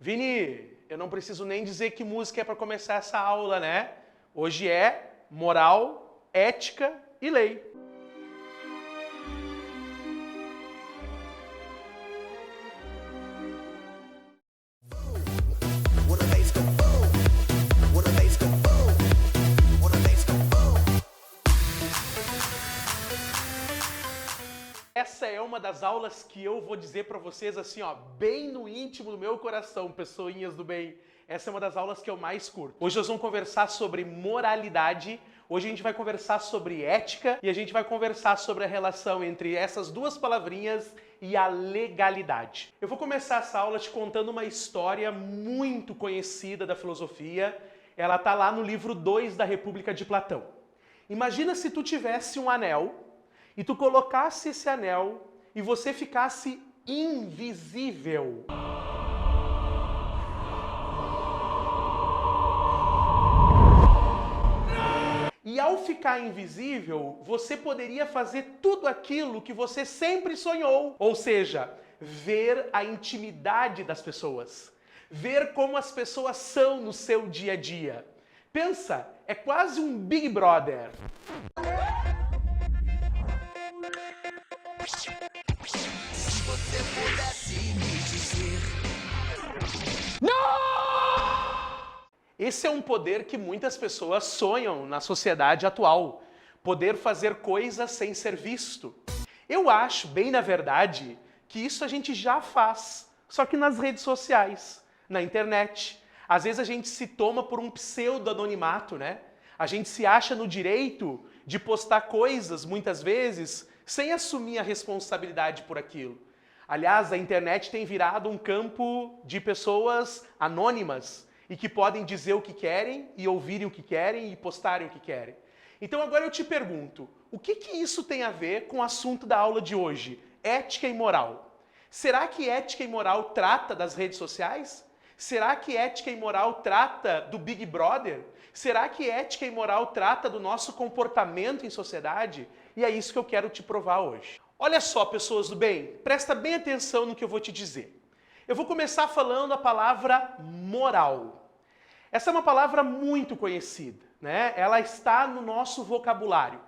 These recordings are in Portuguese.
Vini, eu não preciso nem dizer que música é para começar essa aula, né? Hoje é moral, ética e lei. Essa é uma das aulas que eu vou dizer para vocês assim, ó, bem no íntimo do meu coração, pessoinhas do bem. Essa é uma das aulas que eu mais curto. Hoje nós vamos conversar sobre moralidade, hoje a gente vai conversar sobre ética e a gente vai conversar sobre a relação entre essas duas palavrinhas e a legalidade. Eu vou começar essa aula te contando uma história muito conhecida da filosofia. Ela tá lá no livro 2 da República de Platão. Imagina se tu tivesse um anel e tu colocasse esse anel e você ficasse invisível. E ao ficar invisível, você poderia fazer tudo aquilo que você sempre sonhou. Ou seja, ver a intimidade das pessoas. Ver como as pessoas são no seu dia a dia. Pensa, é quase um Big Brother. Se você pudesse me dizer. Esse é um poder que muitas pessoas sonham na sociedade atual. Poder fazer coisas sem ser visto. Eu acho, bem na verdade, que isso a gente já faz, só que nas redes sociais, na internet. Às vezes a gente se toma por um pseudo-anonimato, né? A gente se acha no direito de postar coisas, muitas vezes, sem assumir a responsabilidade por aquilo. Aliás, a internet tem virado um campo de pessoas anônimas e que podem dizer o que querem e ouvirem o que querem e postarem o que querem. Então agora eu te pergunto, o que isso tem a ver com o assunto da aula de hoje? Ética e moral. Será que ética e moral trata das redes sociais? Será que ética e moral trata do Big Brother? Será que ética e moral trata do nosso comportamento em sociedade? E é isso que eu quero te provar hoje. Olha só, pessoas do bem, presta bem atenção no que eu vou te dizer. Eu vou começar falando a palavra moral. Essa é uma palavra muito conhecida, né? Ela está no nosso vocabulário.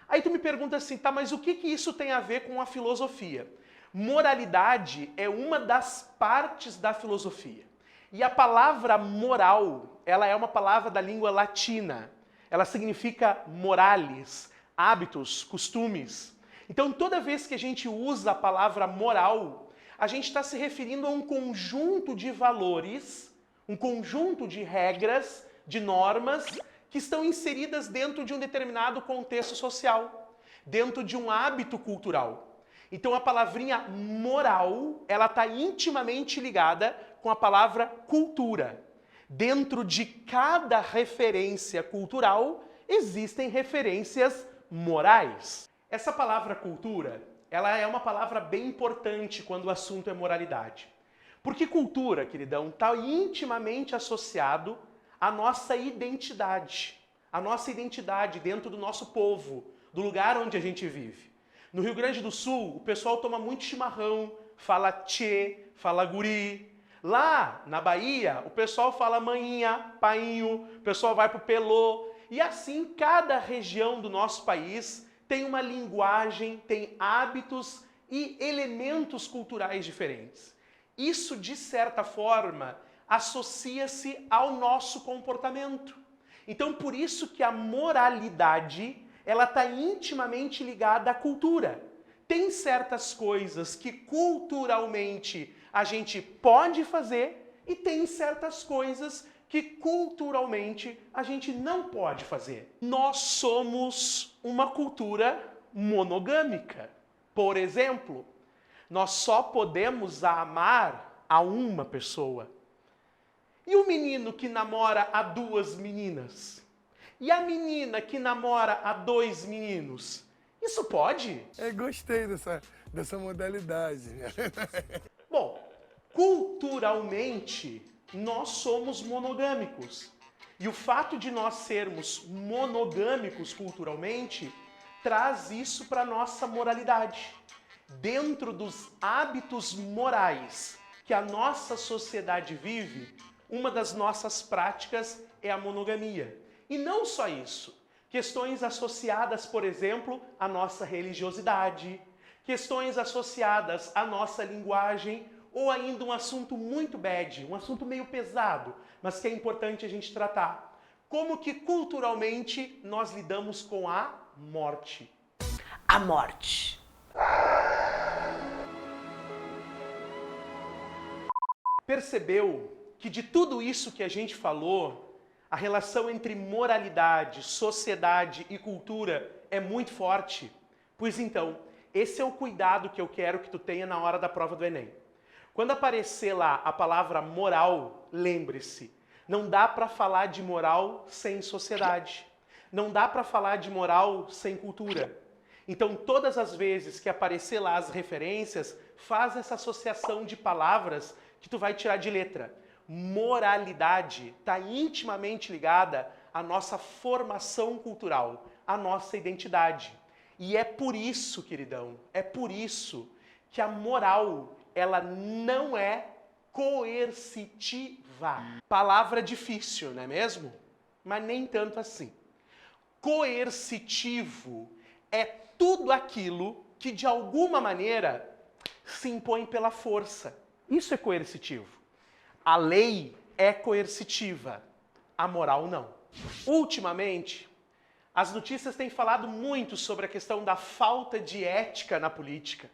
Aí tu me pergunta assim, tá, mas o que isso tem a ver com a filosofia? Moralidade é uma das partes da filosofia. E a palavra moral, ela é uma palavra da língua latina. Ela significa moralis, hábitos, costumes. Então, toda vez que a gente usa a palavra moral, a gente está se referindo a um conjunto de valores, um conjunto de regras, de normas, que estão inseridas dentro de um determinado contexto social, dentro de um hábito cultural. Então, a palavrinha moral, ela está intimamente ligada com a palavra cultura. Dentro de cada referência cultural, existem referências morais. Essa palavra cultura, ela é uma palavra bem importante quando o assunto é moralidade. Porque cultura, queridão, está intimamente associado à nossa identidade. A nossa identidade dentro do nosso povo, do lugar onde a gente vive. No Rio Grande do Sul, o pessoal toma muito chimarrão, fala tchê, fala guri. Lá na Bahia, o pessoal fala manhinha, painho, o pessoal vai pro pelô. E assim, cada região do nosso país tem uma linguagem, tem hábitos e elementos culturais diferentes. Isso, de certa forma, associa-se ao nosso comportamento. Então, por isso que a moralidade, ela está intimamente ligada à cultura. Tem certas coisas que culturalmente a gente pode fazer e tem certas coisas que culturalmente a gente não pode fazer. Nós somos uma cultura monogâmica. Por exemplo, nós só podemos amar a uma pessoa. E o menino que namora a duas meninas? E a menina que namora a dois meninos? Isso pode? Gostei dessa modalidade. Bom, culturalmente, nós somos monogâmicos. E o fato de nós sermos monogâmicos culturalmente traz isso para a nossa moralidade. Dentro dos hábitos morais que a nossa sociedade vive, uma das nossas práticas é a monogamia. E não só isso. Questões associadas, por exemplo, à nossa religiosidade, questões associadas à nossa linguagem, ou ainda um assunto muito bad, um assunto meio pesado, mas que é importante a gente tratar. Como que culturalmente nós lidamos com a morte? A morte. Percebeu que de tudo isso que a gente falou, a relação entre moralidade, sociedade e cultura é muito forte? Pois então, esse é o cuidado que eu quero que tu tenha na hora da prova do Enem. Quando aparecer lá a palavra moral, lembre-se, não dá para falar de moral sem sociedade. Não dá para falar de moral sem cultura. Então, todas as vezes que aparecer lá as referências, faz essa associação de palavras que tu vai tirar de letra. Moralidade está intimamente ligada à nossa formação cultural, à nossa identidade. E é por isso, queridão, é por isso que a moral, ela não é coercitiva. Palavra difícil, não é mesmo? Mas nem tanto assim. Coercitivo é tudo aquilo que de alguma maneira se impõe pela força. Isso é coercitivo. A lei é coercitiva, a moral não. Ultimamente, as notícias têm falado muito sobre a questão da falta de ética na política.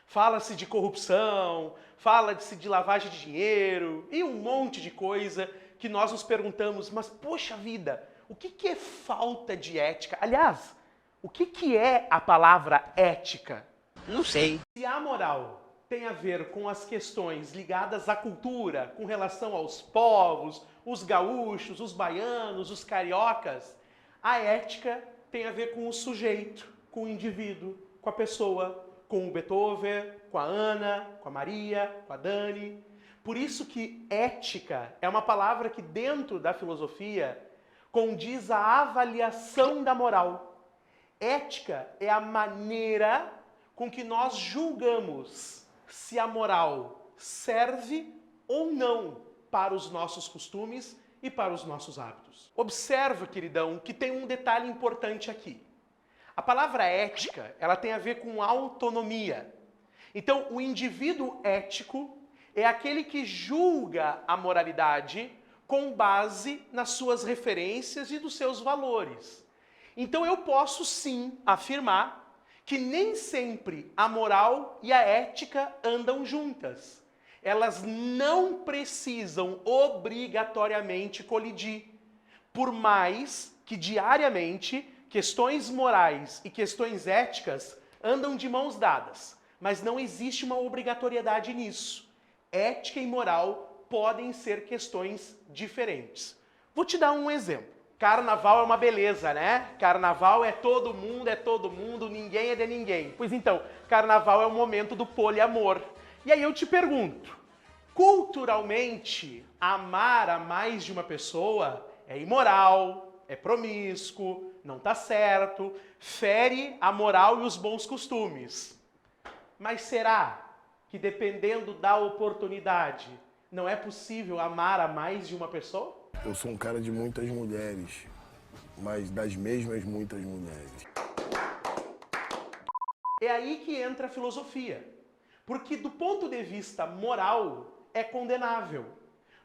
Fala-se de corrupção, fala-se de lavagem de dinheiro e um monte de coisa que nós nos perguntamos, mas poxa vida, o que é falta de ética? Aliás, o que é a palavra ética? Não sei. Se a moral tem a ver com as questões ligadas à cultura, com relação aos povos, os gaúchos, os baianos, os cariocas, a ética tem a ver com o sujeito, com o indivíduo, com a pessoa, com o Beethoven, com a Ana, com a Maria, com a Dani. Por isso que ética é uma palavra que dentro da filosofia condiz a avaliação da moral. Ética é a maneira com que nós julgamos se a moral serve ou não para os nossos costumes e para os nossos hábitos. Observa, queridão, que tem um detalhe importante aqui. A palavra ética, ela tem a ver com autonomia. Então, o indivíduo ético é aquele que julga a moralidade com base nas suas referências e dos seus valores. Então, eu posso sim afirmar que nem sempre a moral e a ética andam juntas. Elas não precisam obrigatoriamente colidir, por mais que diariamente questões morais e questões éticas andam de mãos dadas, mas não existe uma obrigatoriedade nisso. Ética e moral podem ser questões diferentes. Vou te dar um exemplo. Carnaval é uma beleza, né? Carnaval é todo mundo, ninguém é de ninguém. Pois então, carnaval é o momento do poliamor. E aí eu te pergunto, culturalmente, amar a mais de uma pessoa é imoral, é promíscuo, não tá certo, fere a moral e os bons costumes. Mas será que dependendo da oportunidade, não é possível amar a mais de uma pessoa? Eu sou um cara de muitas mulheres, mas das mesmas muitas mulheres. É aí que entra a filosofia. Porque do ponto de vista moral, é condenável.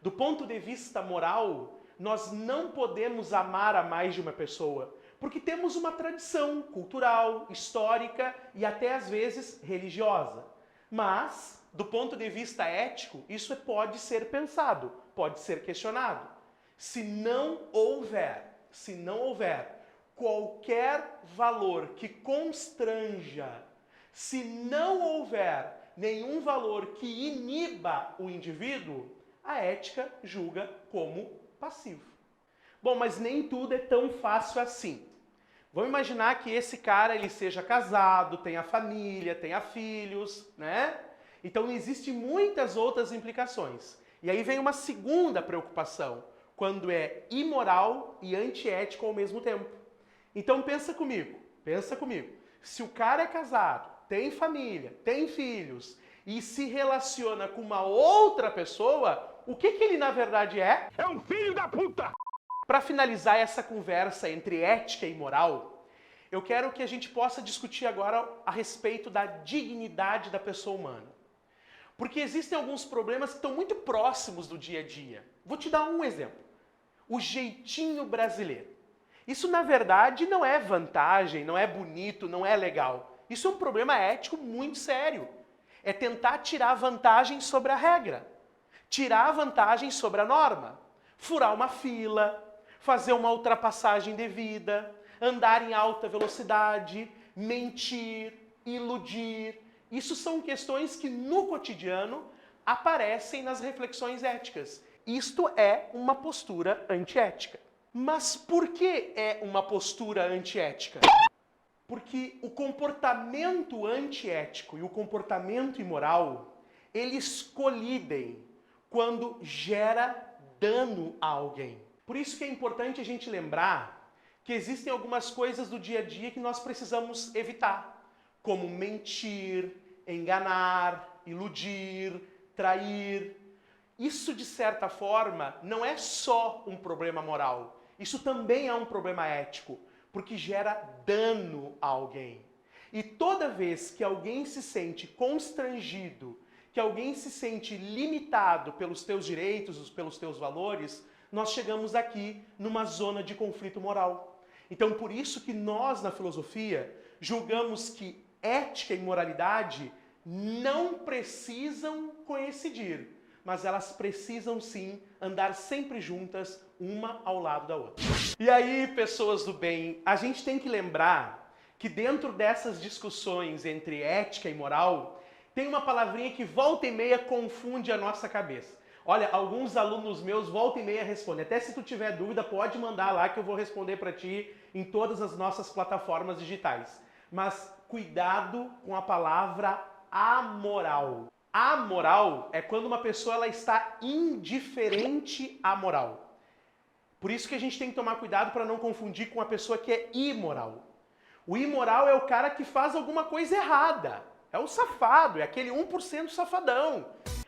Do ponto de vista moral, nós não podemos amar a mais de uma pessoa, porque temos uma tradição cultural, histórica e até às vezes religiosa. Mas, do ponto de vista ético, isso pode ser pensado, pode ser questionado. Se não houver qualquer valor que constranja, se não houver nenhum valor que iniba o indivíduo, a ética julga como passivo. Bom, mas nem tudo é tão fácil assim. Vamos imaginar que esse cara ele seja casado, tenha família, tenha filhos, né? Então existem muitas outras implicações. E aí vem uma segunda preocupação, quando é imoral e antiético ao mesmo tempo. Então pensa comigo. Se o cara é casado, tem família, tem filhos, e se relaciona com uma outra pessoa, o que ele na verdade é? É um filho da puta! Para finalizar essa conversa entre ética e moral, eu quero que a gente possa discutir agora a respeito da dignidade da pessoa humana. Porque existem alguns problemas que estão muito próximos do dia a dia. Vou te dar um exemplo. O jeitinho brasileiro. Isso, na verdade, não é vantagem, não é bonito, não é legal. Isso é um problema ético muito sério. É tentar tirar vantagem sobre a regra. Tirar vantagem sobre a norma. Furar uma fila, fazer uma ultrapassagem devida, andar em alta velocidade, mentir, iludir. Isso são questões que no cotidiano aparecem nas reflexões éticas. Isto é uma postura antiética. Mas por que é uma postura antiética? Porque o comportamento antiético e o comportamento imoral, eles colidem quando gera dano a alguém. Por isso que é importante a gente lembrar que existem algumas coisas do dia a dia que nós precisamos evitar, como mentir, enganar, iludir, trair. Isso, de certa forma, não é só um problema moral. Isso também é um problema ético, porque gera dano a alguém. E toda vez que alguém se sente constrangido, que alguém se sente limitado pelos teus direitos, pelos teus valores, nós chegamos aqui numa zona de conflito moral. Então, por isso que nós, na filosofia, julgamos que ética e moralidade não precisam coincidir, mas elas precisam sim andar sempre juntas, uma ao lado da outra. E aí, pessoas do bem, a gente tem que lembrar que dentro dessas discussões entre ética e moral, tem uma palavrinha que volta e meia confunde a nossa cabeça. Olha, alguns alunos meus volta e meia respondem. Até se tu tiver dúvida, pode mandar lá que eu vou responder para ti em todas as nossas plataformas digitais. Mas cuidado com a palavra amoral. Amoral é quando uma pessoa ela está indiferente à moral. Por isso que a gente tem que tomar cuidado para não confundir com a pessoa que é imoral. O imoral é o cara que faz alguma coisa errada. É o safado, é aquele 1% safadão.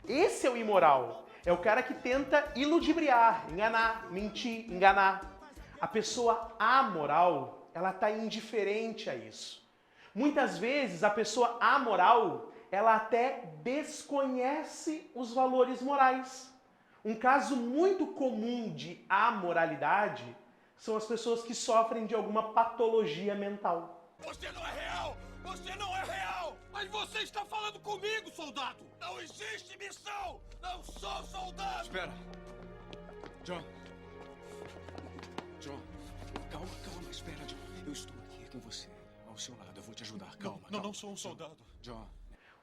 Esse é o imoral. É o cara que tenta iludibriar, enganar, mentir, enganar. A pessoa amoral, ela está indiferente a isso. Muitas vezes a pessoa amoral, ela até desconhece os valores morais. Um caso muito comum de amoralidade são as pessoas que sofrem de alguma patologia mental. Você não é real! Você não é real! Mas você está falando comigo, soldado! Não existe missão! Não sou soldado! Espera! John! John! Calma, espera, John. Eu estou aqui com você, ao seu lado. Eu vou te ajudar. Calma, Não sou um soldado. John.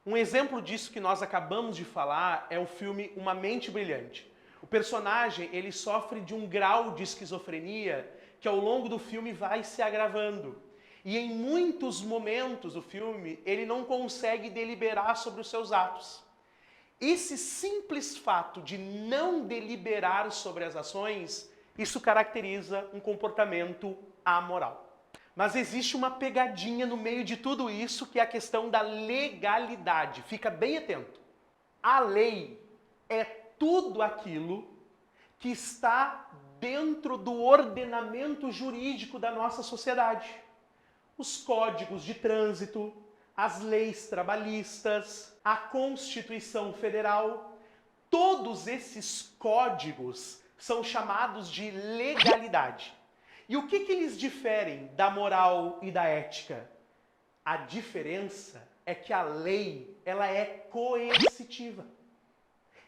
Um exemplo disso que nós acabamos de falar é o filme Uma Mente Brilhante. O personagem, ele sofre de um grau de esquizofrenia que ao longo do filme vai se agravando. E em muitos momentos do filme, ele não consegue deliberar sobre os seus atos. Esse simples fato de não deliberar sobre as ações, isso caracteriza um comportamento amoral. Mas existe uma pegadinha no meio de tudo isso, que é a questão da legalidade. Fica bem atento. A lei é tudo aquilo que está dentro do ordenamento jurídico da nossa sociedade. Os códigos de trânsito, as leis trabalhistas, a Constituição Federal, todos esses códigos são chamados de legalidade. E o que eles diferem da moral e da ética? A diferença é que a lei, ela é coercitiva.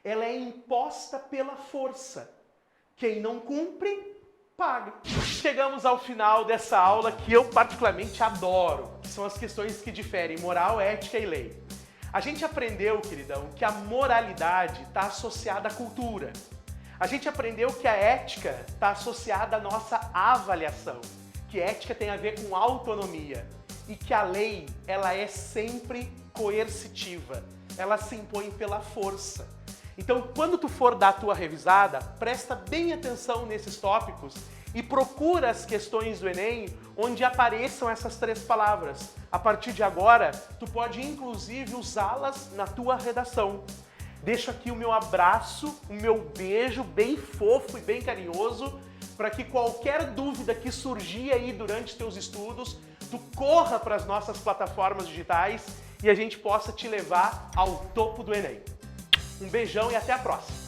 Ela é imposta pela força. Quem não cumpre, paga. Chegamos ao final dessa aula que eu particularmente adoro, que são as questões que diferem moral, ética e lei. A gente aprendeu, queridão, que a moralidade está associada à cultura. A gente aprendeu que a ética está associada à nossa avaliação, que ética tem a ver com autonomia e que a lei, ela é sempre coercitiva, ela se impõe pela força. Então, quando tu for dar a tua revisada, presta bem atenção nesses tópicos e procura as questões do Enem onde apareçam essas 3 palavras. A partir de agora, tu pode inclusive usá-las na tua redação. Deixo aqui o meu abraço, o meu beijo bem fofo e bem carinhoso, para que qualquer dúvida que surgir aí durante os teus estudos, tu corra para as nossas plataformas digitais e a gente possa te levar ao topo do Enem. Um beijão e até a próxima!